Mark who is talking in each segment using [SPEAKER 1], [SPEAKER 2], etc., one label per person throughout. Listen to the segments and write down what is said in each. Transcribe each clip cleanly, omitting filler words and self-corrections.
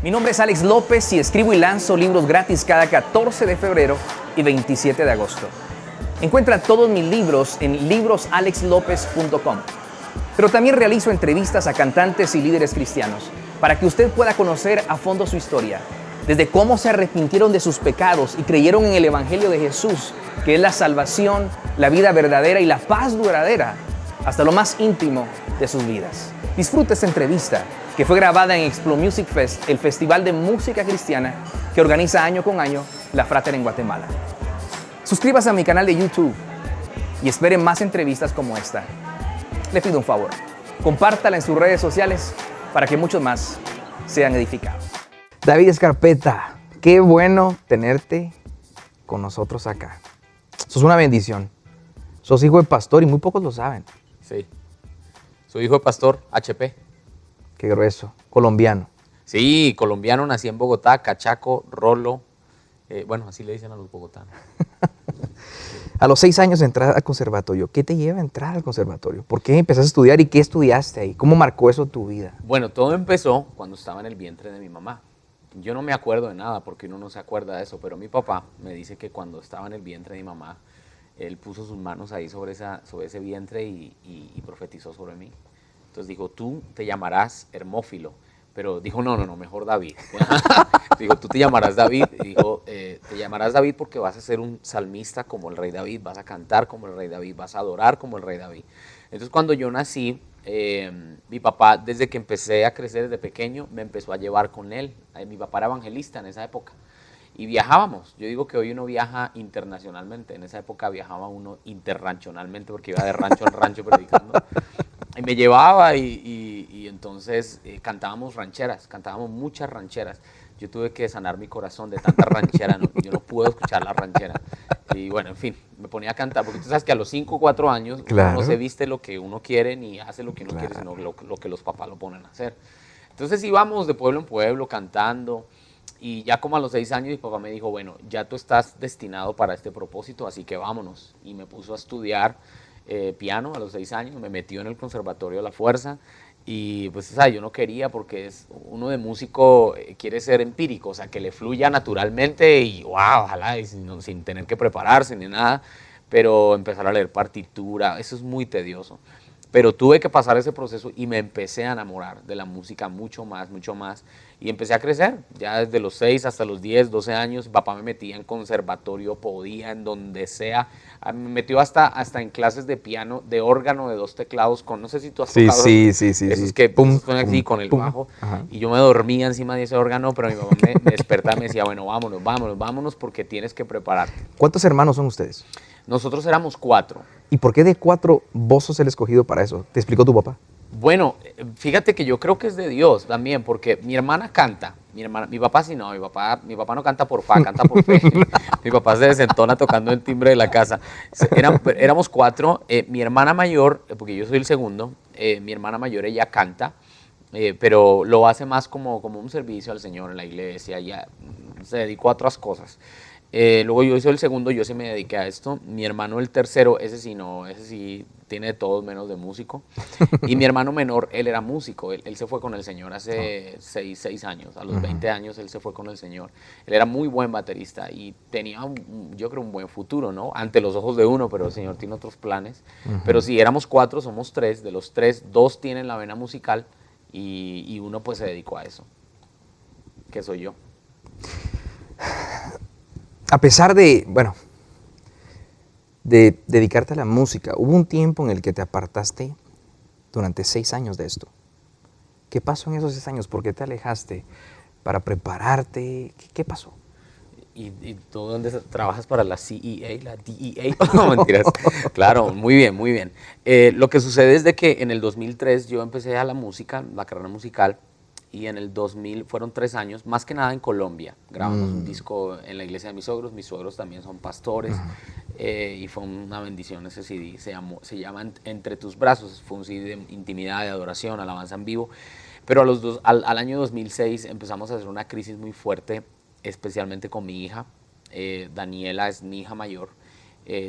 [SPEAKER 1] Mi nombre es Alex López y escribo y lanzo libros gratis cada 14 de febrero y 27 de agosto. Encuentra todos mis libros en librosalexlopez.com. Pero también realizo entrevistas a cantantes y líderes cristianos para que usted pueda conocer a fondo su historia, desde cómo se arrepintieron de sus pecados y creyeron en el Evangelio de Jesús, que es la salvación, la vida verdadera y la paz duradera, hasta lo más íntimo de sus vidas. Disfruta esta entrevista que fue grabada en Explo Music Fest, el festival de música cristiana que organiza año con año la Frater en Guatemala. Suscríbase a mi canal de YouTube y espere más entrevistas como esta. Le pido un favor, compártala en sus redes sociales para que muchos más sean edificados. David Escarpeta, qué bueno tenerte con nosotros acá. Sos una bendición. Sos hijo de pastor y muy pocos lo saben.
[SPEAKER 2] Sí, soy hijo de pastor, HP.
[SPEAKER 1] Qué grueso, colombiano.
[SPEAKER 2] Sí, colombiano, nací en Bogotá, cachaco, rolo. Bueno, así le dicen a los bogotanos.
[SPEAKER 1] A los 6 años entrar al conservatorio. ¿Qué te lleva a entrar al conservatorio? ¿Por qué empezaste a estudiar y qué estudiaste ahí? ¿Cómo marcó eso tu vida?
[SPEAKER 2] Bueno, todo empezó cuando estaba en el vientre de mi mamá. Yo no me acuerdo de nada porque uno no se acuerda de eso, pero mi papá me dice que cuando estaba en el vientre de mi mamá, él puso sus manos ahí sobre ese vientre y profetizó sobre mí. Entonces dijo, tú te llamarás Hermófilo, pero dijo, no, mejor David. Dijo, tú te llamarás David, y dijo, te llamarás David porque vas a ser un salmista como el rey David, vas a cantar como el rey David, vas a adorar como el rey David. Entonces cuando yo nací, mi papá, desde que empecé a crecer desde pequeño, me empezó a llevar con él. Mi papá era evangelista en esa época. Y viajábamos. Yo digo que hoy uno viaja internacionalmente. En esa época viajaba uno interranchonalmente porque iba de rancho en rancho predicando. Y me llevaba y entonces cantábamos rancheras, cantábamos muchas rancheras. Yo tuve que sanar mi corazón de tanta ranchera, yo no puedo escuchar la ranchera. Y bueno, en fin, me ponía a cantar, porque tú sabes que a los 5 o 4 años
[SPEAKER 1] claro,
[SPEAKER 2] uno no se viste lo que uno quiere ni hace lo que uno quiere, sino lo que los papás lo ponen a hacer. Entonces íbamos de pueblo en pueblo cantando. Y ya como a los 6 años mi papá me dijo, bueno, ya tú estás destinado para este propósito, así que vámonos. Y me puso a estudiar piano a los 6 años, me metió en el conservatorio a la fuerza. Y pues, o sea, yo no quería porque uno de músico quiere ser empírico, o sea, que le fluya naturalmente y wow, ojalá, y sin tener que prepararse ni nada. Pero empezar a leer partitura, eso es muy tedioso. Pero tuve que pasar ese proceso y me empecé a enamorar de la música mucho más. Y empecé a crecer, ya desde los 6 hasta los 10, 12 años. Papá me metía en conservatorio, podía, en donde sea. Me metió hasta en clases de piano, de órgano, de 2 teclados, no sé si tú has tocado.
[SPEAKER 1] Sí.
[SPEAKER 2] Esos que suenan así con el bajo.
[SPEAKER 1] Ajá.
[SPEAKER 2] Y yo me dormía encima de ese órgano, pero mi mamá me despertaba y me decía, bueno, vámonos, porque tienes que prepararte.
[SPEAKER 1] ¿Cuántos hermanos son ustedes?
[SPEAKER 2] Nosotros éramos 4.
[SPEAKER 1] ¿Y por qué de 4 vos sos el escogido para eso? ¿Te explicó tu papá?
[SPEAKER 2] Bueno, fíjate que yo creo que es de Dios también, porque mi hermana canta, mi papá sí no, mi papá no canta por fa, canta por fe. Mi papá se desentona tocando el timbre de la casa. Éramos 4, mi hermana mayor, porque yo soy el segundo, mi hermana mayor ella canta, pero lo hace más como un servicio al Señor en la iglesia, ya se dedicó a otras cosas. Luego yo soy el segundo, yo sí me dediqué a esto. Mi hermano el tercero, ese sí tiene de todo menos de músico. Y mi hermano menor, él era músico, él se fue con el Señor hace 6 años, a los 20 años él se fue con el Señor. Él era muy buen baterista y tenía, yo creo, un buen futuro, ¿no? Ante los ojos de uno, pero el Señor tiene otros planes. Pero si éramos 4, somos 3, de los 3, 2 tienen la vena musical y uno pues se dedicó a eso, que soy yo.
[SPEAKER 1] A pesar de dedicarte a la música, hubo un tiempo en el que te apartaste durante 6 años de esto. ¿Qué pasó en esos 6 años? ¿Por qué te alejaste? ¿Para prepararte? ¿Qué pasó?
[SPEAKER 2] ¿Y tú dónde trabajas para la CEA, la DEA? No, mentiras. Claro, muy bien. Lo que sucede es de que en el 2003 yo empecé a la música, la carrera musical, y en el 2000 fueron 3 años, más que nada en Colombia. Grabamos un disco en la iglesia de mis suegros también son pastores, y fue una bendición ese CD, se llama Entre tus brazos, fue un CD de intimidad, de adoración, alabanza en vivo, pero al año 2006 empezamos a hacer una crisis muy fuerte, especialmente con mi hija. Daniela es mi hija mayor.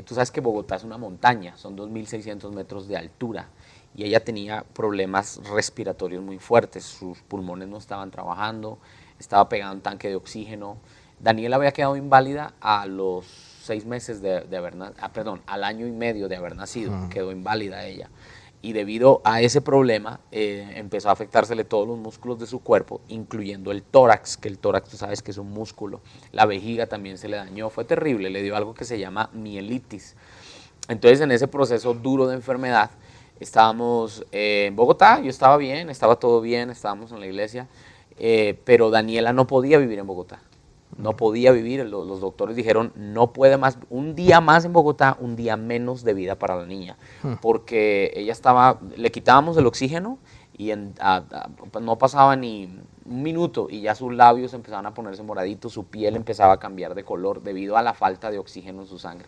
[SPEAKER 2] Tú sabes que Bogotá es una montaña, son 2.600 metros de altura, y ella tenía problemas respiratorios muy fuertes, sus pulmones no estaban trabajando, estaba pegada a un tanque de oxígeno. Daniela había quedado inválida a los 6 meses de haber nacido, perdón, al año y medio de haber nacido, quedó inválida ella. Y debido a ese problema empezó a afectársele todos los músculos de su cuerpo, incluyendo el tórax, que el tórax tú sabes que es un músculo. La vejiga también se le dañó, fue terrible, le dio algo que se llama mielitis. Entonces en ese proceso duro de enfermedad estábamos en Bogotá, yo estaba bien, estaba todo bien, estábamos en la iglesia, pero Daniela no podía vivir en Bogotá. No podía vivir, los doctores dijeron no puede más, un día más en Bogotá, un día menos de vida para la niña, porque ella estaba, le quitábamos el oxígeno y no pasaba ni un minuto y ya sus labios empezaban a ponerse moraditos, su piel empezaba a cambiar de color debido a la falta de oxígeno en su sangre.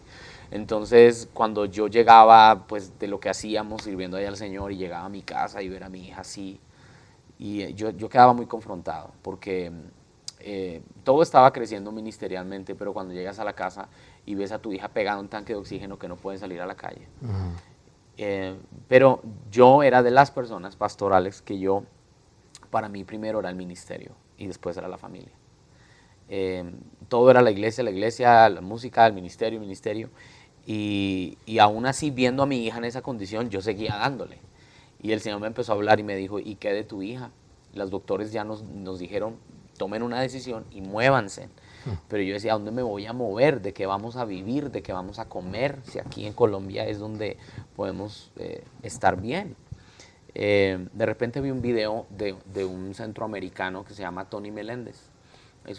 [SPEAKER 2] Entonces cuando yo llegaba pues de lo que hacíamos sirviendo ahí al Señor y llegaba a mi casa y ver a mi hija así, y yo quedaba muy confrontado porque todo estaba creciendo ministerialmente, pero cuando llegas a la casa y ves a tu hija pegada a un tanque de oxígeno que no puede salir a la calle. Pero yo era de las personas pastorales que para mí primero era el ministerio y después era la familia. Todo era la iglesia, la música, el ministerio. Y aún así, viendo a mi hija en esa condición, yo seguía dándole. Y el Señor me empezó a hablar y me dijo, ¿y qué de tu hija? Los doctores ya nos dijeron, tomen una decisión y muévanse. Pero yo decía, ¿a dónde me voy a mover? ¿De qué vamos a vivir? ¿De qué vamos a comer? Si aquí en Colombia es donde podemos estar bien. De repente vi un video de un centroamericano que se llama Tony Meléndez.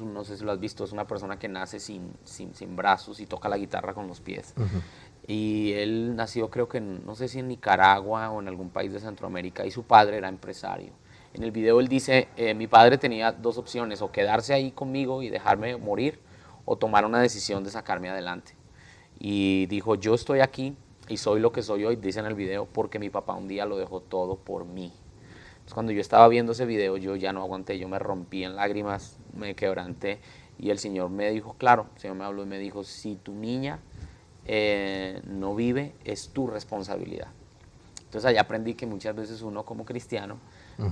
[SPEAKER 2] No sé si lo has visto, es una persona que nace sin brazos y toca la guitarra con los pies. Y él nació creo que, no sé si en Nicaragua o en algún país de Centroamérica, y su padre era empresario. En el video él dice, mi padre tenía dos opciones, o quedarse ahí conmigo y dejarme morir, o tomar una decisión de sacarme adelante. Y dijo, yo estoy aquí y soy lo que soy hoy, dice en el video, porque mi papá un día lo dejó todo por mí. Entonces cuando yo estaba viendo ese video, yo ya no aguanté, yo me rompí en lágrimas, me quebranté, y el Señor me dijo, claro, el Señor me habló y me dijo, si tu niña no vive, es tu responsabilidad. Entonces allá aprendí que muchas veces uno como cristiano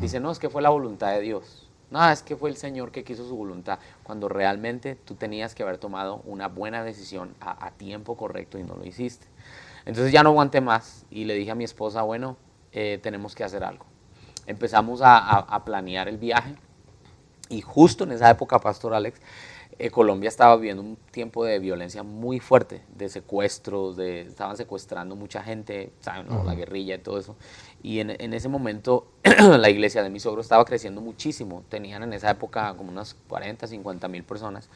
[SPEAKER 2] dice, no, es que fue la voluntad de Dios. No, es que fue el Señor que quiso su voluntad, cuando realmente tú tenías que haber tomado una buena decisión a tiempo correcto y no lo hiciste. Entonces ya no aguanté más y le dije a mi esposa, bueno, tenemos que hacer algo. Empezamos a planear el viaje y justo en esa época, Pastor Alex, Colombia estaba viviendo un tiempo de violencia muy fuerte, de secuestros, estaban secuestrando mucha gente, ¿saben? ¿No? La guerrilla y todo eso. Y en ese momento la iglesia de mi suegro estaba creciendo muchísimo. Tenían en esa época como unas 40, 50 mil personas.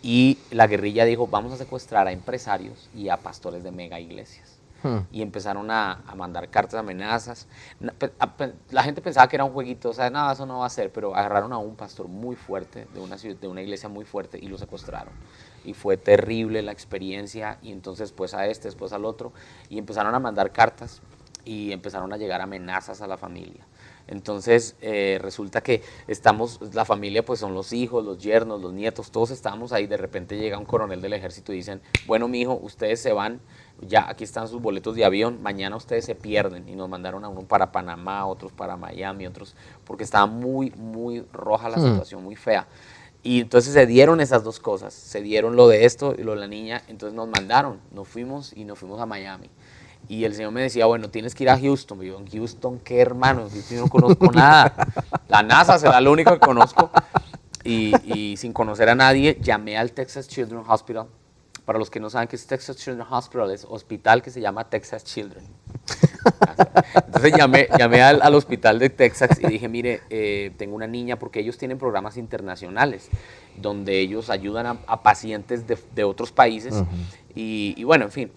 [SPEAKER 2] Y la guerrilla dijo, vamos a secuestrar a empresarios y a pastores de mega iglesias. Y empezaron a mandar cartas de amenazas. La gente pensaba que era un jueguito, o sea, nada, eso no va a ser, pero agarraron a un pastor muy fuerte, de una iglesia muy fuerte, y lo secuestraron. Y fue terrible la experiencia, y entonces después a este, después al otro, y empezaron a mandar cartas, y empezaron a llegar amenazas a la familia. Entonces resulta que la familia pues son los hijos, los yernos, los nietos, todos estábamos ahí. De repente llega un coronel del ejército y dicen, bueno mijo, ustedes se van, ya aquí están sus boletos de avión, mañana ustedes se pierden. Y nos mandaron a uno para Panamá, otros para Miami, otros, porque estaba muy, muy roja la situación, muy fea. Y entonces se dieron esas dos cosas, se dieron lo de esto y lo de la niña, entonces nos mandaron, nos fuimos a Miami. Y el Señor me decía, bueno, tienes que ir a Houston. Me digo, ¿en Houston qué, hermano? Yo no conozco nada. La NASA será lo único que conozco. Y sin conocer a nadie, llamé al Texas Children's Hospital. Para los que no saben qué es Texas Children's Hospital, es hospital que se llama Texas Children. Entonces llamé al hospital de Texas y dije, mire, tengo una niña, porque ellos tienen programas internacionales donde ellos ayudan a pacientes de otros países. Y bueno, en fin.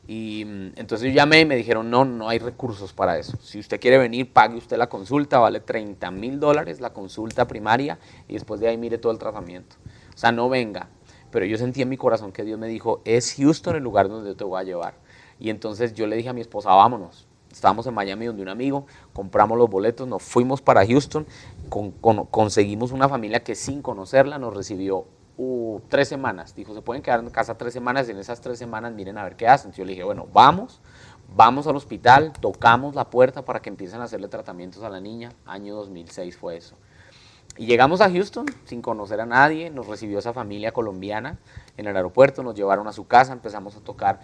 [SPEAKER 2] Y entonces yo llamé y me dijeron, no hay recursos para eso. Si usted quiere venir, pague usted la consulta, vale $30,000 la consulta primaria, y después de ahí mire todo el tratamiento. O sea, no venga. Pero yo sentí en mi corazón que Dios me dijo, es Houston el lugar donde yo te voy a llevar. Y entonces yo le dije a mi esposa, vámonos. Estábamos en Miami donde un amigo, compramos los boletos, nos fuimos para Houston, conseguimos una familia que sin conocerla nos recibió 3 semanas. Dijo, se pueden quedar en casa 3 semanas, y en esas 3 semanas miren a ver qué hacen. Entonces yo le dije, bueno, vamos al hospital, tocamos la puerta para que empiecen a hacerle tratamientos a la niña. Año 2006 fue eso. Y llegamos a Houston sin conocer a nadie, nos recibió esa familia colombiana en el aeropuerto, nos llevaron a su casa, empezamos a tocar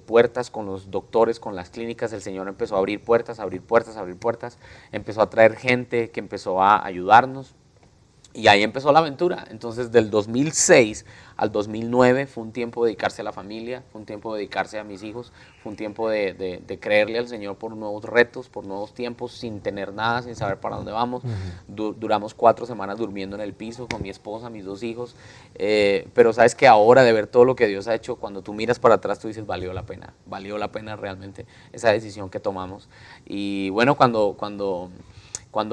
[SPEAKER 2] puertas con los doctores, con las clínicas, el Señor empezó a abrir puertas, abrir puertas, abrir puertas, empezó a traer gente que empezó a ayudarnos. Y ahí empezó la aventura. Entonces, del 2006 al 2009 fue un tiempo de dedicarse a la familia, fue un tiempo de dedicarse a mis hijos, fue un tiempo de creerle al Señor por nuevos retos, por nuevos tiempos, sin tener nada, sin saber para dónde vamos. Duramos 4 semanas durmiendo en el piso con mi esposa, mis 2 hijos. Pero sabes que ahora, de ver todo lo que Dios ha hecho, cuando tú miras para atrás, tú dices, valió la pena realmente esa decisión que tomamos. Y bueno, cuando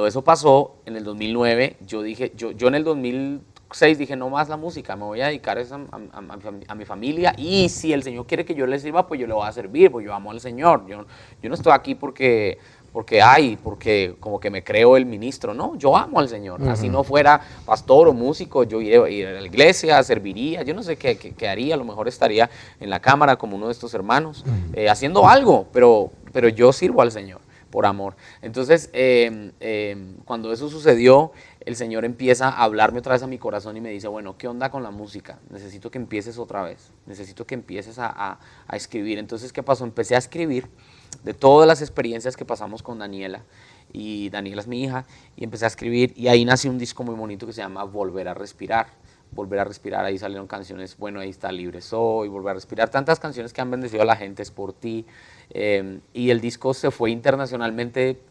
[SPEAKER 2] eso pasó, en el 2009, yo dije, yo en el 2006 dije, no más la música, me voy a dedicar a mi familia, y si el Señor quiere que yo le sirva, pues yo le voy a servir, pues yo amo al Señor. Yo no estoy aquí porque como que me creo el ministro, no, yo amo al Señor. Así no fuera pastor o músico, yo iría a la iglesia, serviría, yo no sé qué haría, a lo mejor estaría en la cámara como uno de estos hermanos, haciendo algo, pero yo sirvo al Señor por amor. Entonces, cuando eso sucedió, el Señor empieza a hablarme otra vez a mi corazón y me dice, bueno, ¿qué onda con la música? Necesito que empieces otra vez, necesito que empieces a escribir. Entonces, ¿qué pasó? Empecé a escribir de todas las experiencias que pasamos con Daniela, y Daniela es mi hija, y empecé a escribir, y ahí nació un disco muy bonito que se llama Volver a Respirar. Volver a Respirar, ahí salieron canciones, bueno, ahí está Libre Soy, Volver a Respirar, tantas canciones que han bendecido a la gente, Es por ti, y el disco se fue internacionalmente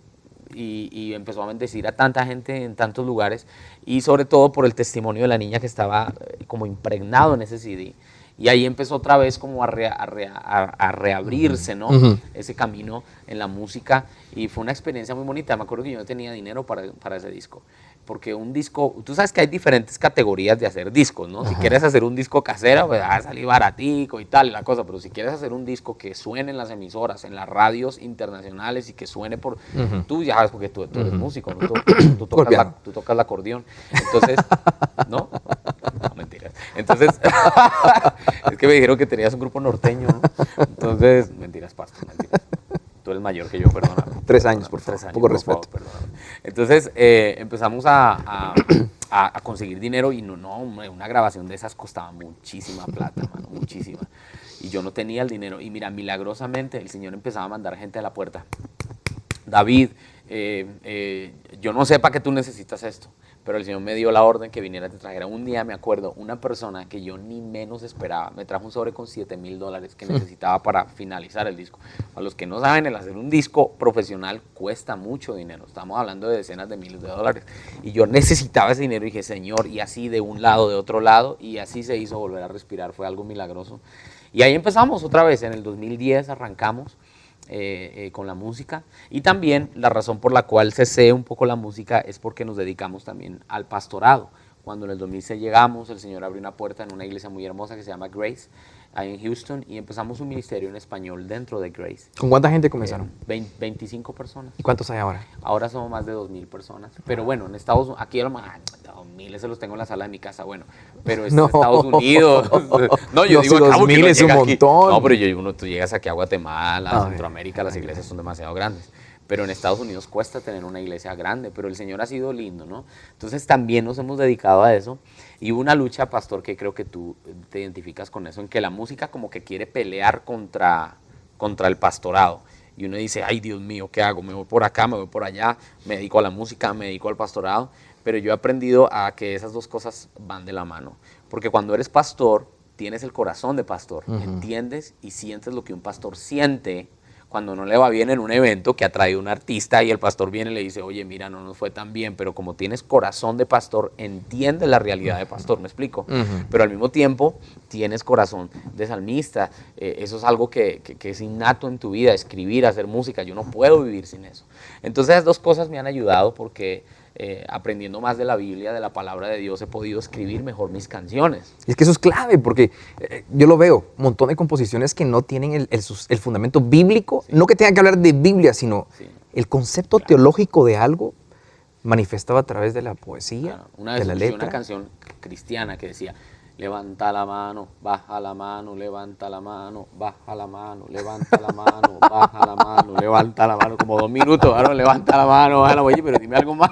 [SPEAKER 2] y empezó a bendecir a tanta gente en tantos lugares, y sobre todo por el testimonio de la niña que estaba como impregnado en ese CD. Y ahí empezó otra vez como a reabrirse, ¿no? Ese camino en la música, y fue una experiencia muy bonita. Me acuerdo que yo no tenía dinero para ese disco, porque un disco, tú sabes que hay diferentes categorías de hacer discos, ¿no? Si quieres hacer un disco casero, pues va a salir baratico y tal, la cosa, pero si quieres hacer un disco que suene en las emisoras, en las radios internacionales, y que suene por... Tú ya sabes, porque tú eres músico, ¿no? Tú tocas el acordeón, entonces, ¿no? No, mentiras. Entonces, es que me dijeron que tenías un grupo norteño, ¿no? Entonces, mentiras, pastor, mentiras. Tú eres mayor que yo, perdóname.
[SPEAKER 3] 3 años, por favor,
[SPEAKER 2] 3 años,
[SPEAKER 3] poco
[SPEAKER 2] por
[SPEAKER 3] respeto.
[SPEAKER 2] favor, perdóname. Entonces, empezamos a conseguir dinero, y una grabación de esas costaba muchísima plata, mano, muchísima. Y yo no tenía el dinero, y mira, milagrosamente el Señor empezaba a mandar gente a la puerta. David, yo no sé para qué tú necesitas esto, pero el Señor me dio la orden que viniera, te trajera. Un día me acuerdo, una persona que yo ni menos esperaba, me trajo un sobre con $7,000 que necesitaba para finalizar el disco. A los que no saben, el hacer un disco profesional cuesta mucho dinero, estamos hablando de decenas de miles de dólares, y yo necesitaba ese dinero, y dije, Señor, y así de un lado, de otro lado, y así se hizo Volver a Respirar, fue algo milagroso. Y ahí empezamos otra vez, en el 2010 arrancamos con la música, y también la razón por la cual cesé un poco la música es porque nos dedicamos también al pastorado. Cuando en el 2006 llegamos, el Señor abrió una puerta en una iglesia muy hermosa que se llama Grace, ahí en Houston, y empezamos un ministerio en español dentro de Grace.
[SPEAKER 3] ¿Con cuánta gente comenzaron?
[SPEAKER 2] 25 personas.
[SPEAKER 3] ¿Y cuántos hay ahora?
[SPEAKER 2] Ahora somos más de 2,000 personas. Pero bueno, en Estados Unidos, aquí a lo más, 2,000 se los tengo en la sala de mi casa, bueno, pero en Estados Unidos. No, yo digo,
[SPEAKER 3] si 2,000 es un montón.
[SPEAKER 2] No, pero tú llegas aquí a Guatemala, a Centroamérica, las iglesias son demasiado grandes. Pero en Estados Unidos cuesta tener una iglesia grande, pero el Señor ha sido lindo, ¿no? Entonces también nos hemos dedicado a eso, y hubo una lucha, pastor, que creo que tú te identificas con eso, en que la música como que quiere pelear contra el pastorado, y uno dice, ay Dios mío, ¿qué hago? Me voy por acá, me voy por allá, me dedico a la música, me dedico al pastorado, pero yo he aprendido a que esas dos cosas van de la mano, porque cuando eres pastor, tienes el corazón de pastor, entiendes y sientes lo que un pastor siente cuando no le va bien en un evento que ha traído un artista, y el pastor viene y le dice, oye, mira, no nos fue tan bien, pero como tienes corazón de pastor, entiendes la realidad de pastor, ¿me explico? Pero al mismo tiempo tienes corazón de salmista. Eso es algo que es innato en tu vida, escribir, hacer música. Yo no puedo vivir sin eso. Entonces esas dos cosas me han ayudado, porque aprendiendo más de la Biblia, de la palabra de Dios, he podido escribir mejor mis canciones.
[SPEAKER 3] Y es que eso es clave, porque yo lo veo, un montón de composiciones que no tienen el fundamento bíblico, no que tengan que hablar de Biblia, sino el concepto teológico de algo manifestado a través de la poesía,
[SPEAKER 2] Una
[SPEAKER 3] de
[SPEAKER 2] vez
[SPEAKER 3] la
[SPEAKER 2] escuché
[SPEAKER 3] letra.
[SPEAKER 2] una canción cristiana que decía, levanta la mano, baja la mano, levanta la mano, baja la mano, levanta la mano, baja la mano, levanta la mano, como 2 minutos, ¿no? Levanta la mano, baja la mano, oye, pero dime algo más.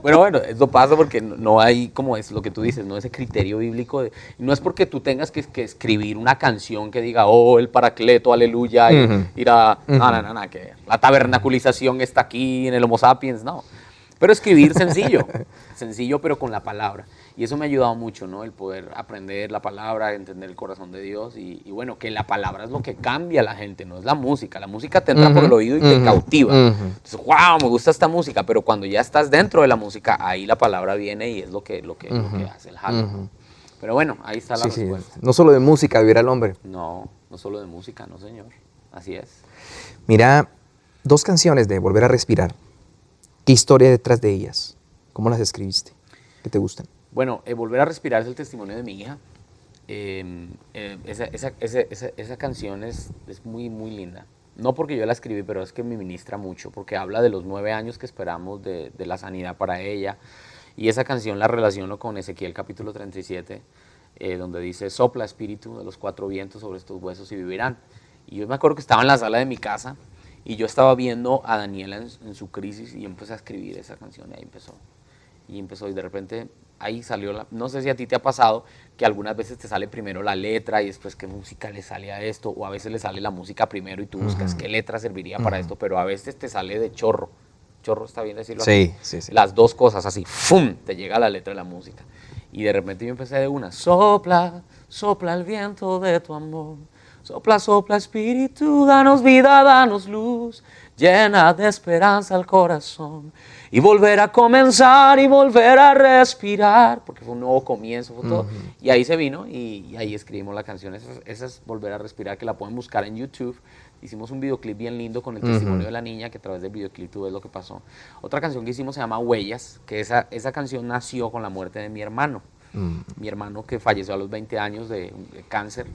[SPEAKER 2] Pero bueno, eso pasa porque no hay, como es lo que tú dices, no ese criterio bíblico, no es porque tú tengas que escribir una canción que diga, oh, el Paracleto, aleluya, y ir a, no, que la tabernaculización está aquí en el Homo sapiens, no. Pero escribir sencillo, pero con la palabra. Y eso me ha ayudado mucho, ¿no? El poder aprender la palabra, entender el corazón de Dios y bueno, que la palabra es lo que cambia a la gente, no es la música. La música te entra por el oído y te cautiva. Entonces, wow, me gusta esta música, pero cuando ya estás dentro de la música, ahí la palabra viene y es lo que hace el jalo. Pero bueno, ahí está la respuesta.
[SPEAKER 3] Sí. No solo de música vivirá el hombre.
[SPEAKER 2] No solo de música, no señor. Así es.
[SPEAKER 3] Mira, 2 canciones de Volver a Respirar. ¿Qué historia hay detrás de ellas? ¿Cómo las escribiste? ¿Qué te gustan?
[SPEAKER 2] Bueno, Volver a Respirar es el testimonio de mi hija. Esa canción es muy, muy linda. No porque yo la escribí, pero es que me ministra mucho, porque habla de los 9 años que esperamos de la sanidad para ella. Y esa canción la relaciono con Ezequiel capítulo 37, donde dice, sopla espíritu de los 4 vientos sobre estos huesos y vivirán. Y yo me acuerdo que estaba en la sala de mi casa y yo estaba viendo a Daniela en su crisis y empecé a escribir esa canción y ahí empezó. Y de repente ahí salió, no sé si a ti te ha pasado que algunas veces te sale primero la letra y después qué música le sale a esto, o a veces le sale la música primero y tú buscas qué letra serviría para esto, pero a veces te sale de chorro. Chorro está bien decirlo así.
[SPEAKER 3] Sí.
[SPEAKER 2] Las 2 cosas así, ¡fum!, te llega la letra de la música. Y de repente yo empecé de una, sopla, sopla el viento de tu amor. Sopla, sopla espíritu, danos vida, danos luz, llena de esperanza el corazón. Y volver a comenzar y volver a respirar, porque fue un nuevo comienzo, fue todo. Y ahí se vino y ahí escribimos la canción. Esa es Volver a Respirar, que la pueden buscar en YouTube. Hicimos un videoclip bien lindo con el testimonio de la niña, que a través del videoclip tú ves lo que pasó. Otra canción que hicimos se llama Huellas, que esa canción nació con la muerte de mi hermano. Mi hermano, que falleció a los 20 años de cáncer,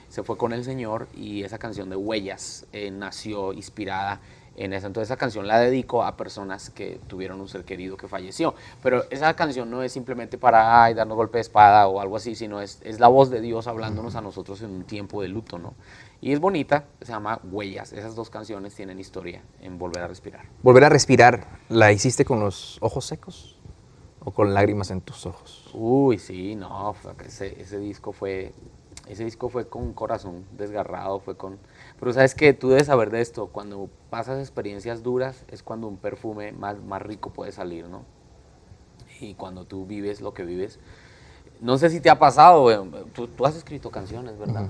[SPEAKER 2] se fue con el Señor, y esa canción de Huellas nació inspirada en esa. Entonces esa canción la dedico a personas que tuvieron un ser querido que falleció. Pero esa canción no es simplemente para darnos golpe de espada o algo así, sino es la voz de Dios hablándonos a nosotros en un tiempo de luto, ¿no? Y es bonita, se llama Huellas. Esas 2 canciones tienen historia en Volver a Respirar.
[SPEAKER 3] Volver a Respirar, ¿la hiciste con los ojos secos o con lágrimas en tus ojos?
[SPEAKER 2] Uy, sí, no, ese disco fue con corazón desgarrado, pero sabes que tú debes saber de esto, cuando pasas experiencias duras es cuando un perfume más rico puede salir, ¿no? Y cuando tú vives lo que vives, no sé si te ha pasado, tú has escrito canciones, ¿verdad?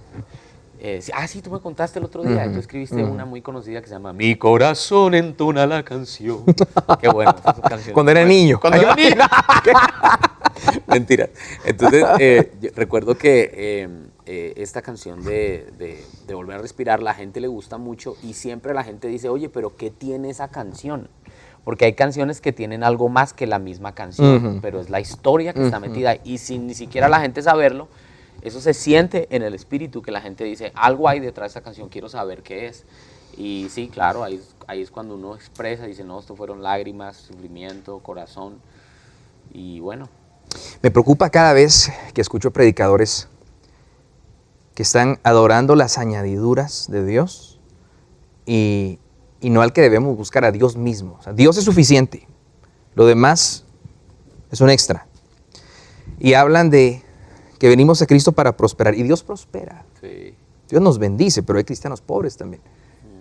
[SPEAKER 2] Sí, tú me contaste el otro día, tú escribiste una muy conocida que se llama Mi corazón entona la canción. Qué bueno, esa canción.
[SPEAKER 3] Cuando era niño.
[SPEAKER 2] Cuando era niño. Mentira. Entonces, recuerdo que esta canción de Volver a Respirar, la gente le gusta mucho y siempre la gente dice, oye, pero ¿qué tiene esa canción? Porque hay canciones que tienen algo más que la misma canción, pero es la historia que está metida y sin ni siquiera la gente saberlo, eso se siente en el espíritu, que la gente dice, algo hay detrás de esta canción, quiero saber qué es. Y sí, claro, ahí es cuando uno expresa, dice, no, esto fueron lágrimas, sufrimiento, corazón, y bueno.
[SPEAKER 3] Me preocupa cada vez que escucho predicadores que están adorando las añadiduras de Dios y no al que debemos buscar, a Dios mismo. O sea, Dios es suficiente, lo demás es un extra. Y hablan de que venimos a Cristo para prosperar, y Dios prospera.
[SPEAKER 2] Sí.
[SPEAKER 3] Dios nos bendice, pero hay cristianos pobres también,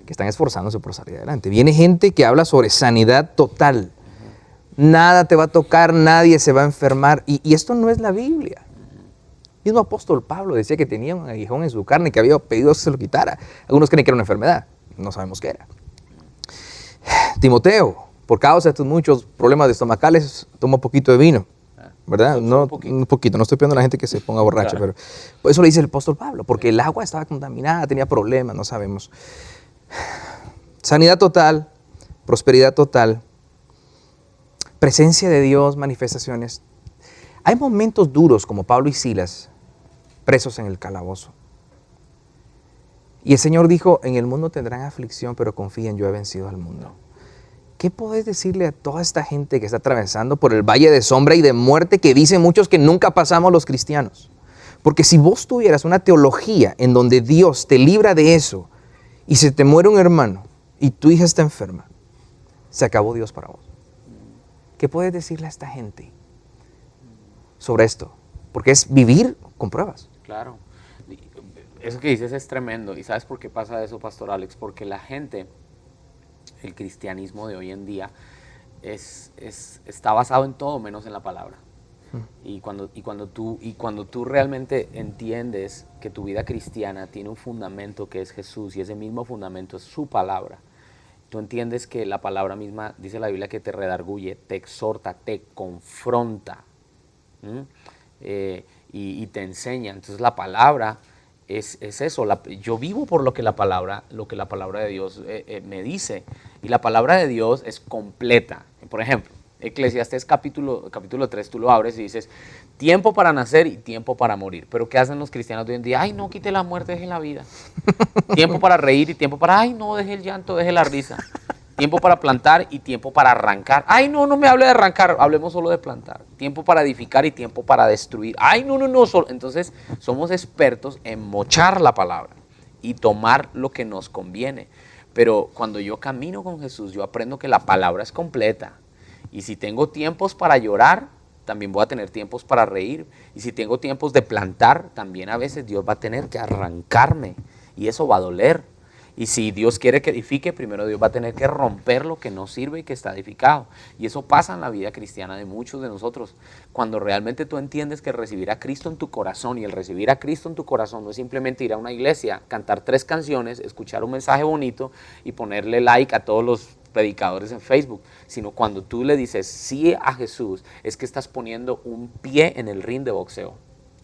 [SPEAKER 3] que están esforzándose por salir adelante. Viene gente que habla sobre sanidad total. Nada te va a tocar, nadie se va a enfermar, y esto no es la Biblia. El mismo apóstol Pablo decía que tenía un aguijón en su carne que había pedido que se lo quitara. Algunos creen que era una enfermedad, no sabemos qué era. Timoteo, por causa de estos muchos problemas estomacales, toma un poquito de vino, ¿verdad? No, un poquito, no estoy pidiendo a la gente que se ponga borracha, pero eso lo dice el apóstol Pablo, porque el agua estaba contaminada, tenía problemas, no sabemos. Sanidad total, prosperidad total, presencia de Dios, manifestaciones. Hay momentos duros como Pablo y Silas, presos en el calabozo. Y el Señor dijo, en el mundo tendrán aflicción, pero confíen, yo he vencido al mundo. ¿Qué podés decirle a toda esta gente que está atravesando por el valle de sombra y de muerte, que dicen muchos que nunca pasamos los cristianos? Porque si vos tuvieras una teología en donde Dios te libra de eso y se te muere un hermano y tu hija está enferma, se acabó Dios para vos. ¿Qué puedes decirle a esta gente sobre esto? Porque es vivir con pruebas.
[SPEAKER 2] Claro. Eso que dices es tremendo. ¿Y sabes por qué pasa eso, Pastor Alex? Porque la gente, el cristianismo de hoy en día, está basado en todo menos en la palabra. Y cuando tú realmente entiendes que tu vida cristiana tiene un fundamento que es Jesús, y ese mismo fundamento es su palabra, tú entiendes que la palabra misma, dice la Biblia, que te redarguye, te exhorta, te confronta, y te enseña. Entonces la palabra es eso. Yo vivo por lo que la palabra de Dios me dice, y la palabra de Dios es completa. Por ejemplo, Eclesiastés capítulo 3, tú lo abres y dices, tiempo para nacer y tiempo para morir. Pero ¿qué hacen los cristianos de hoy en día? Ay, no, quite la muerte, deje la vida. Tiempo para reír y tiempo para, ay, no, deje el llanto, deje la risa. Tiempo para plantar y tiempo para arrancar. Ay, no, no me hable de arrancar, hablemos solo de plantar. Tiempo para edificar y tiempo para destruir. Ay, no. Entonces, somos expertos en mochar la palabra y tomar lo que nos conviene. Pero cuando yo camino con Jesús, yo aprendo que la palabra es completa. Y si tengo tiempos para llorar, también voy a tener tiempos para reír. Y si tengo tiempos de plantar, también a veces Dios va a tener que arrancarme. Y eso va a doler. Y si Dios quiere que edifique, primero Dios va a tener que romper lo que no sirve y que está edificado. Y eso pasa en la vida cristiana de muchos de nosotros. Cuando realmente tú entiendes que recibir a Cristo en tu corazón, y el recibir a Cristo en tu corazón no es simplemente ir a una iglesia, cantar 3 canciones, escuchar un mensaje bonito y ponerle like a todos los predicadores en Facebook, sino cuando tú le dices sí a Jesús, es que estás poniendo un pie en el ring de boxeo.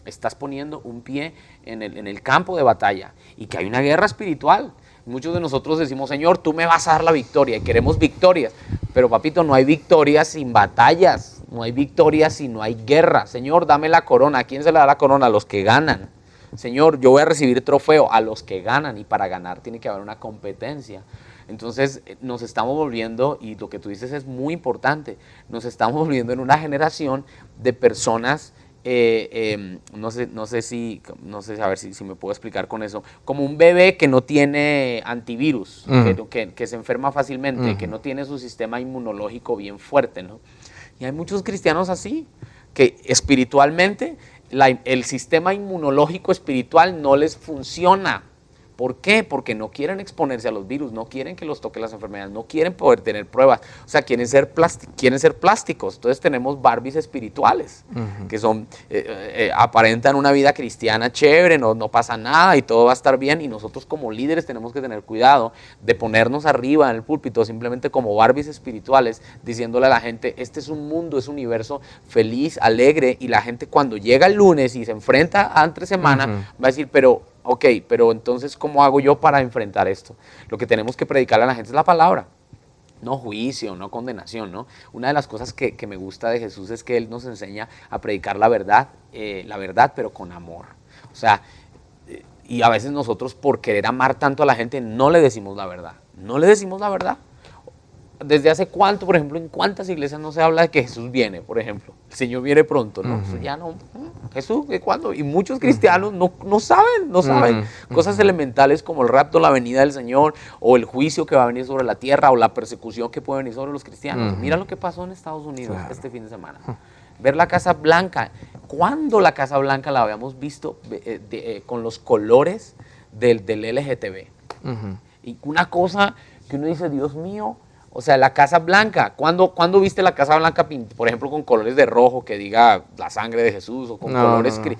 [SPEAKER 2] Estás poniendo un pie en el campo de batalla, y que hay una guerra espiritual. Muchos de nosotros decimos, Señor, tú me vas a dar la victoria, y queremos victorias. Pero papito, no hay victorias sin batallas, no hay victorias si no hay guerra. Señor, dame la corona. ¿A quién se le da la corona? A los que ganan. Señor, yo voy a recibir trofeo a los que ganan, y para ganar tiene que haber una competencia. Entonces nos estamos volviendo, y lo que tú dices es muy importante, nos estamos volviendo en una generación de personas, no sé a ver si me puedo explicar con eso, como un bebé que no tiene antivirus, que se enferma fácilmente, que no tiene su sistema inmunológico bien fuerte, ¿no? Y hay muchos cristianos así, que espiritualmente el sistema inmunológico espiritual no les funciona. ¿Por qué? Porque no quieren exponerse a los virus, no quieren que los toque las enfermedades, no quieren poder tener pruebas, o sea, quieren ser plásticos. Entonces tenemos Barbies espirituales, que son, aparentan una vida cristiana chévere, no pasa nada y todo va a estar bien, y nosotros como líderes tenemos que tener cuidado de ponernos arriba en el púlpito simplemente como Barbies espirituales, diciéndole a la gente, este es un mundo, es un universo feliz, alegre, y la gente cuando llega el lunes y se enfrenta a entre semana, va a decir, pero entonces, ¿cómo hago yo para enfrentar esto? Lo que tenemos que predicarle a la gente es la palabra, no juicio, no condenación, ¿no? Una de las cosas que me gusta de Jesús es que Él nos enseña a predicar la verdad, pero con amor. O sea, y a veces nosotros, por querer amar tanto a la gente, no le decimos la verdad. No le decimos la verdad. ¿Desde hace cuánto, por ejemplo, en cuántas iglesias no se habla de que Jesús viene, por ejemplo? El Señor viene pronto, ¿no? Eso ya no. ¿Jesús de cuándo? Y muchos cristianos no saben cosas elementales como el rapto, la venida del Señor, o el juicio que va a venir sobre la tierra, o la persecución que puede venir sobre los cristianos. Mira lo que pasó en Estados Unidos este fin de semana. Ver la Casa Blanca. ¿Cuándo la Casa Blanca la habíamos visto con los colores del LGTB? Y una cosa que uno dice, Dios mío. O sea, la Casa Blanca, ¿cuándo viste la Casa Blanca, por ejemplo, con colores de rojo que diga la sangre de Jesús, o con colores? No.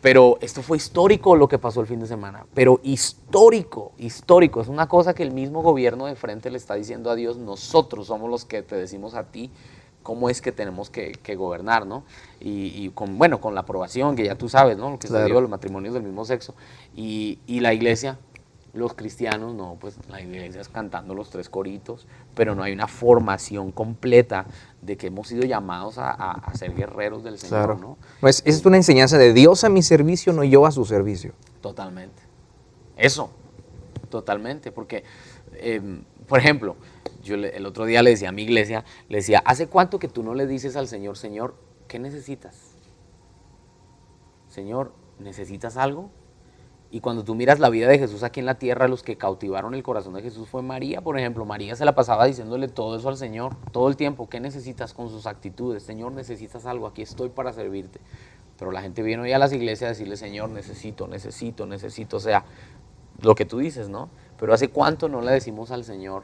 [SPEAKER 2] Pero esto fue histórico lo que pasó el fin de semana, pero histórico. Es una cosa que el mismo gobierno de frente le está diciendo a Dios, nosotros somos los que te decimos a ti cómo es que tenemos que gobernar, ¿no? Y con la aprobación, que ya tú sabes, ¿no? Lo que se dio, los matrimonios del mismo sexo. Y la iglesia, los cristianos, no, pues la iglesia es cantando los 3 coritos, pero no hay una formación completa de que hemos sido llamados a ser guerreros del Señor, ¿no?
[SPEAKER 3] Pues esa es una enseñanza de Dios a mi servicio, no yo a su servicio.
[SPEAKER 2] Totalmente. Eso, totalmente, porque, por ejemplo, yo el otro día le decía a mi iglesia, le decía, ¿hace cuánto que tú no le dices al Señor, Señor, qué necesitas? Señor, ¿necesitas algo? Y cuando tú miras la vida de Jesús aquí en la tierra, los que cautivaron el corazón de Jesús fue María, por ejemplo. María se la pasaba diciéndole todo eso al Señor, todo el tiempo. ¿Qué necesitas? Con sus actitudes. Señor, necesitas algo, aquí estoy para servirte. Pero la gente vino ya a las iglesias a decirle, Señor, necesito. O sea, lo que tú dices, ¿no? Pero ¿hace cuánto no le decimos al Señor,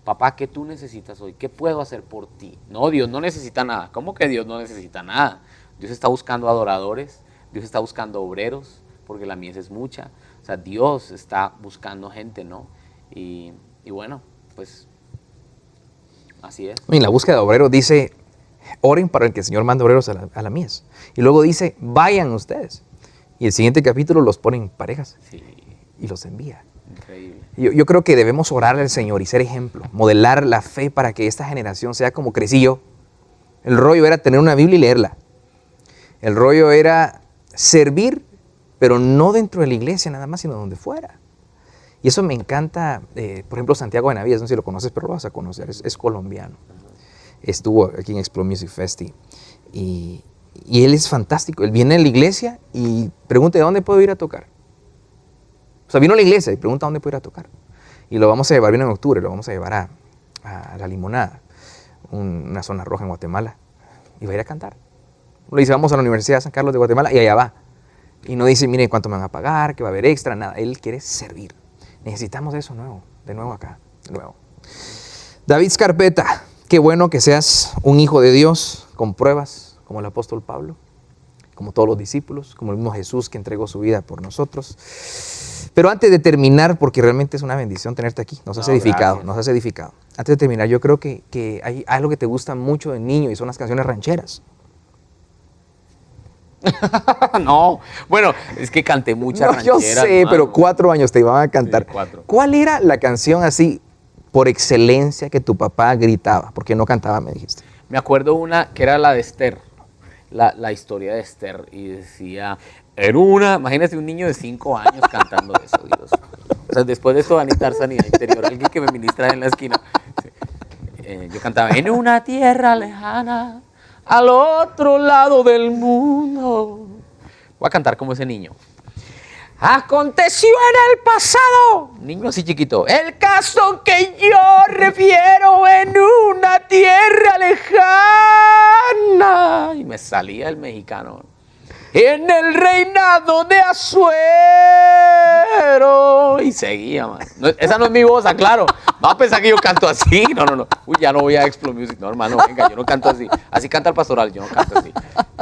[SPEAKER 2] papá, ¿qué tú necesitas hoy? ¿Qué puedo hacer por ti? No, Dios no necesita nada. ¿Cómo que Dios no necesita nada? Dios está buscando adoradores, Dios está buscando obreros, porque la mies es mucha. O sea, Dios está buscando gente, ¿no? Y bueno, pues así es.
[SPEAKER 3] Y la búsqueda de obreros dice, oren para que el Señor mande obreros a la mies. Y luego dice, vayan ustedes. Y el siguiente capítulo los pone en parejas.
[SPEAKER 2] Sí.
[SPEAKER 3] Y los envía.
[SPEAKER 2] Increíble.
[SPEAKER 3] Yo creo que debemos orarle al Señor y ser ejemplo, modelar la fe para que esta generación sea como crecí yo. El rollo era tener una Biblia y leerla. El rollo era servir, pero no dentro de la iglesia nada más, sino donde fuera. Y eso me encanta, por ejemplo, Santiago Benavides, no sé si lo conoces, pero lo vas a conocer, es colombiano. Estuvo aquí en Explore Music Festi y él es fantástico. Él viene a la iglesia y pregunta, ¿de dónde puedo ir a tocar? O sea, vino a la iglesia y pregunta, ¿dónde puedo ir a tocar? Y lo vamos a llevar, viene en octubre, lo vamos a llevar a La Limonada, una zona roja en Guatemala, y va a ir a cantar. Le dice, vamos a la Universidad de San Carlos de Guatemala, y allá va. Y no dice, mire, cuánto me van a pagar, que va a haber extra, nada. Él quiere servir. Necesitamos eso de nuevo acá, de nuevo. David Scarpeta, qué bueno que seas un hijo de Dios con pruebas, como el apóstol Pablo, como todos los discípulos, como el mismo Jesús que entregó su vida por nosotros. Pero antes de terminar, porque realmente es una bendición tenerte aquí, nos has edificado. Antes de terminar, yo creo que hay algo que te gusta mucho de niño y son las canciones rancheras.
[SPEAKER 2] No, bueno, es que canté muchas rancheras.
[SPEAKER 3] Yo sé,
[SPEAKER 2] hermano.
[SPEAKER 3] pero 4 años te iban a cantar.
[SPEAKER 2] Sí, 4.
[SPEAKER 3] ¿Cuál era la canción así, por excelencia, que tu papá gritaba? Porque no cantaba, me dijiste.
[SPEAKER 2] Me acuerdo una que era la de Esther, la historia de Esther, y decía, imagínate un niño de 5 años cantando eso, Dios. O sea, después de esto va a necesitar sanidad interior, alguien que me ministra en la esquina. Yo cantaba, en una tierra lejana, al otro lado del mundo. Voy a cantar como ese niño. Aconteció en el pasado, niño así chiquito, el caso que yo refiero en una tierra lejana. Y me salía el mexicano. En el reinado de Asuero. Y seguía, man. No, esa no es mi voz, aclaro. Va a pensar que yo canto así. No. Uy, ya no voy a Explore Music. No, hermano, venga, yo no canto así. Así canta el pastoral, yo no canto así.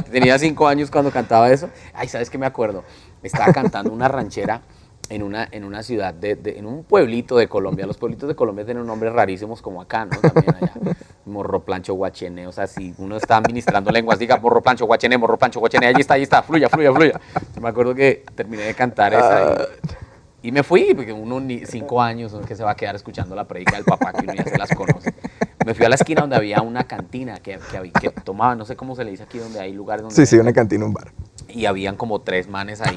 [SPEAKER 2] Tenía 5 años cuando cantaba eso. Ay, ¿sabes qué me acuerdo? Estaba cantando una ranchera en una ciudad, en un pueblito de Colombia. Los pueblitos de Colombia tienen nombres rarísimos como acá, ¿no? También allá. Morro, plancho, guachene. O sea, si uno está administrando lenguas, diga morro, plancho, guachene, allí está, fluya. Yo me acuerdo que terminé de cantar esa y me fui, porque uno 5 años, uno que se va a quedar escuchando la predica del papá, que uno ya se las conoce. Me fui a la esquina donde había una cantina que tomaba, no sé cómo se le dice aquí, donde hay lugares donde...
[SPEAKER 3] Sí, una cantina, un bar.
[SPEAKER 2] Y habían como 3 manes ahí.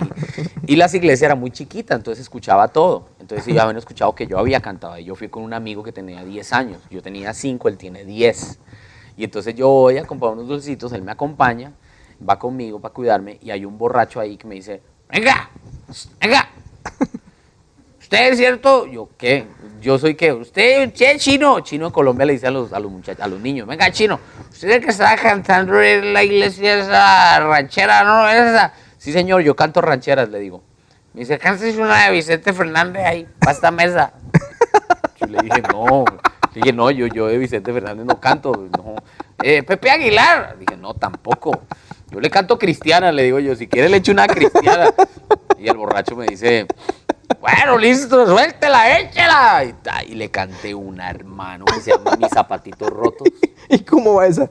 [SPEAKER 2] Y la iglesia era muy chiquita, entonces escuchaba todo. Entonces ya habían escuchado que yo había cantado. Y yo fui con un amigo que tenía 10 años. Yo tenía 5, él tiene 10. Y entonces yo voy a comprar unos dulcitos, él me acompaña, va conmigo para cuidarme. Y hay un borracho ahí que me dice, venga. ¿Usted es cierto? Yo, ¿qué? ¿Yo soy qué? ¿Usted es chino? Chino en Colombia le dice a los muchachos, a los niños, venga, chino, ¿usted es el que está cantando en la iglesia esa ranchera? No, esa. Sí, señor, yo canto rancheras, le digo. Me dice, cántese una de Vicente Fernández ahí, para esta mesa. Yo le dije, no, yo de Vicente Fernández no canto, no. Pepe Aguilar. Dije, no, tampoco. Yo le canto cristiana, le digo yo, si quiere le echo una cristiana. Y el borracho me dice, bueno, listo, suéltela, échela. Y le canté una, hermano, que se llama Mis zapatitos rotos.
[SPEAKER 3] ¿Y cómo va esa?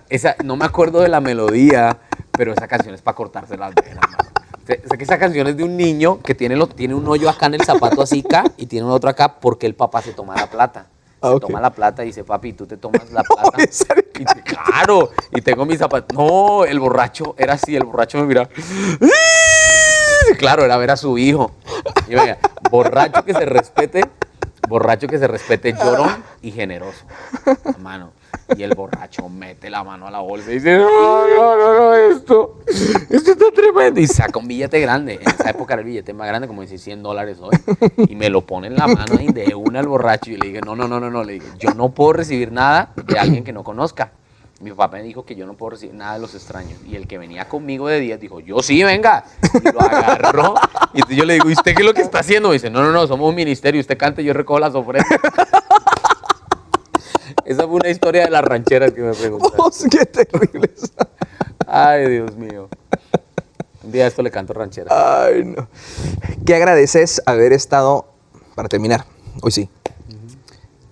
[SPEAKER 2] Esa, no me acuerdo de la melodía, pero esa canción es para cortarse las venas, hermano. Sé que esa canción es de un niño que tiene un hoyo acá en el zapato así acá y tiene un otro acá porque el papá se toma la plata. Toma la plata y dice, papi, tú te tomas la plata. Claro, y tengo mis zapatos. No, el borracho era así, el borracho me mira. Claro, era ver a su hijo. Y venga, borracho que se respete, llorón y generoso, hermano. Y el borracho mete la mano a la bolsa y dice, no, esto está tremendo. Y saca un billete grande. En esa época era el billete más grande, como dice $100 hoy. Y me lo pone en la mano y de una al borracho. Y le dije, no. Le dije, yo no puedo recibir nada de alguien que no conozca. Mi papá me dijo que yo no puedo recibir nada de los extraños. Y el que venía conmigo de 10 dijo, yo sí, venga. Y lo agarró. Y yo le digo, ¿y usted qué es lo que está haciendo? Me dice, no, somos un ministerio. Usted canta y yo recojo las ofrendas. Esa fue una historia de las rancheras que me preguntaron.
[SPEAKER 3] ¡Qué terrible!
[SPEAKER 2] Ay, Dios mío. Un día esto le canto ranchera.
[SPEAKER 3] Ay, no. ¿Qué agradeces haber estado, para terminar, hoy sí,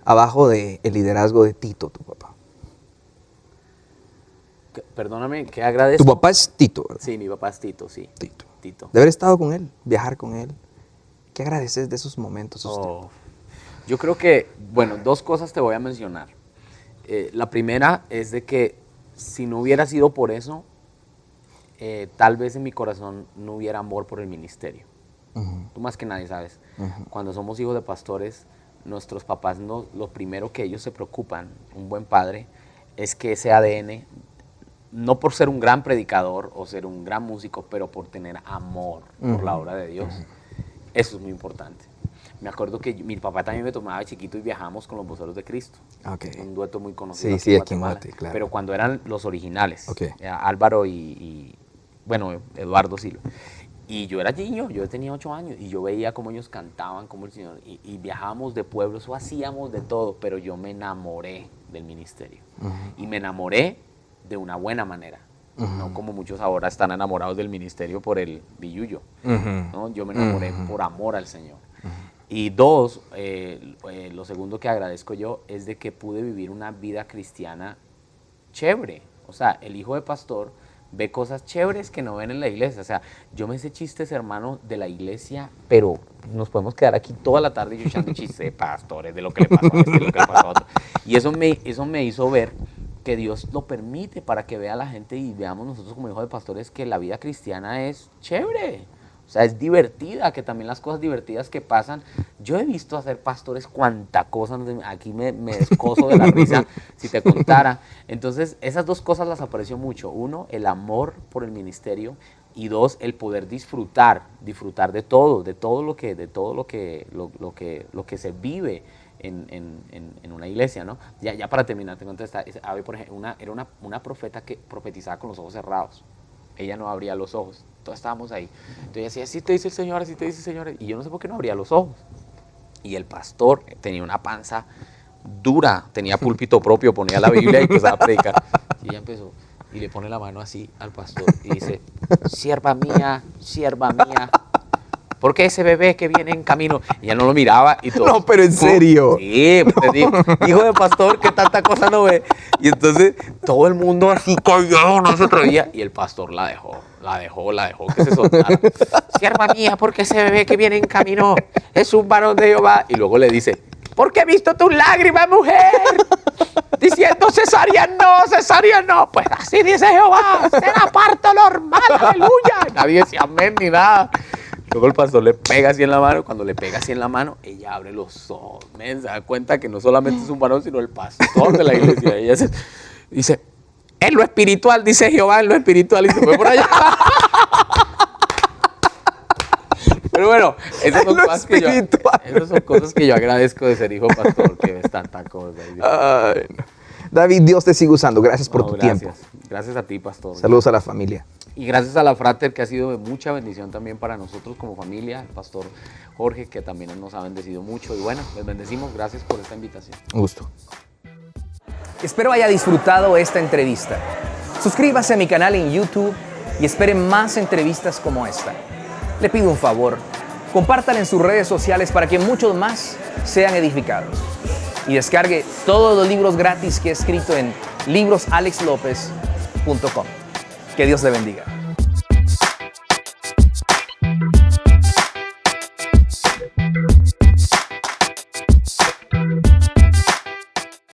[SPEAKER 3] abajo del liderazgo de Tito, tu papá?
[SPEAKER 2] Perdóname, ¿qué agradezco?
[SPEAKER 3] Tu papá es Tito, ¿verdad?
[SPEAKER 2] Sí, mi papá es Tito, sí. Tito.
[SPEAKER 3] De haber estado con él, viajar con él. ¿Qué agradeces de esos momentos?
[SPEAKER 2] Yo creo que, bueno, 2 cosas te voy a mencionar. La primera es de que si no hubiera sido por eso, tal vez en mi corazón no hubiera amor por el ministerio. Tú más que nadie sabes. Cuando somos hijos de pastores, nuestros papás, lo primero que ellos se preocupan, un buen padre, es que ese ADN, no por ser un gran predicador o ser un gran músico, pero por tener amor por la obra de Dios. Eso es muy importante. Me acuerdo que mi papá también me tomaba de chiquito y viajábamos con los Voceros de Cristo.
[SPEAKER 3] Okay.
[SPEAKER 2] Un dueto muy conocido
[SPEAKER 3] Sí, aquí en Guate, claro.
[SPEAKER 2] Pero cuando eran los originales,
[SPEAKER 3] Okay.
[SPEAKER 2] Álvaro bueno, Eduardo Silva. Y yo era niño, yo tenía 8 años y yo veía cómo ellos cantaban, como el Señor, y viajábamos de pueblos o hacíamos de todo, pero yo me enamoré del ministerio. Y me enamoré de una buena manera. No como muchos ahora están enamorados del ministerio por el billullo. ¿No? Yo me enamoré por amor al Señor. Y 2, lo segundo que agradezco yo es de que pude vivir una vida cristiana chévere. O sea, el hijo de pastor ve cosas chéveres que no ven en la iglesia. O sea, yo me sé chistes, hermano, de la iglesia, pero nos podemos quedar aquí toda la tarde yo echando chistes de pastores, de lo que le pasó a este, de lo que le pasó a otro. Y eso me hizo ver que Dios lo permite para que vea la gente y veamos nosotros como hijos de pastores que la vida cristiana es chévere. O sea, es divertida, que también las cosas divertidas que pasan. Yo he visto hacer pastores cuanta cosa, aquí me descoso de la risa si te contara. Entonces, esas 2 cosas las aprecio mucho. 1, el amor por el ministerio, y 2, el poder disfrutar de todo lo que se vive en una iglesia, ¿no? Ya para terminar, te contesta, por ejemplo, era una profeta que profetizaba con los ojos cerrados. Ella no abría los ojos. Todos estábamos ahí. Entonces ella decía, así te dice el Señor, así te dice el Señor. Y yo no sé por qué no abría los ojos. Y el pastor tenía una panza dura, tenía púlpito propio, ponía la Biblia y empezaba a predicar. Y ella empezó, y le pone la mano así al pastor y dice, sierva mía, ¿por qué ese bebé que viene en camino? Y ella no lo miraba y todo.
[SPEAKER 3] No, pero en serio.
[SPEAKER 2] Sí, te digo, hijo de pastor, que tanta cosa no ve. Y entonces todo el mundo así callado, no se atrevía. Y el pastor la dejó que se soltara. Sierva mía, ¿por qué ese bebé que viene en camino es un varón de Jehová? Y luego le dice, porque he visto tus lágrimas, mujer, diciendo cesárea no. Pues así dice Jehová, será parto normal, aleluya. Nadie decía amén ni nada. Luego el pastor le pega así en la mano. Cuando le pega así en la mano, ella abre los ojos. Se da cuenta que no solamente es un varón, sino el pastor de la iglesia. Ella dice, en lo espiritual, dice Jehová, en lo espiritual. Y se fue por allá. Pero bueno, esas son cosas que yo agradezco de ser hijo pastor, que ves tanta cosa.
[SPEAKER 3] Ay, no. David, Dios te sigue usando. Gracias por tu tiempo.
[SPEAKER 2] Gracias a ti, pastor.
[SPEAKER 3] Saludos a la familia.
[SPEAKER 2] Y gracias a la Frater, que ha sido de mucha bendición también para nosotros como familia. El pastor Jorge, que también nos ha bendecido mucho. Y bueno, les bendecimos. Gracias por esta invitación.
[SPEAKER 3] Un gusto.
[SPEAKER 1] Espero haya disfrutado esta entrevista. Suscríbase a mi canal en YouTube y espere más entrevistas como esta. Le pido un favor, compártala en sus redes sociales para que muchos más sean edificados. Y descargue todos los libros gratis que he escrito en librosalexlopez.com. Que Dios le bendiga.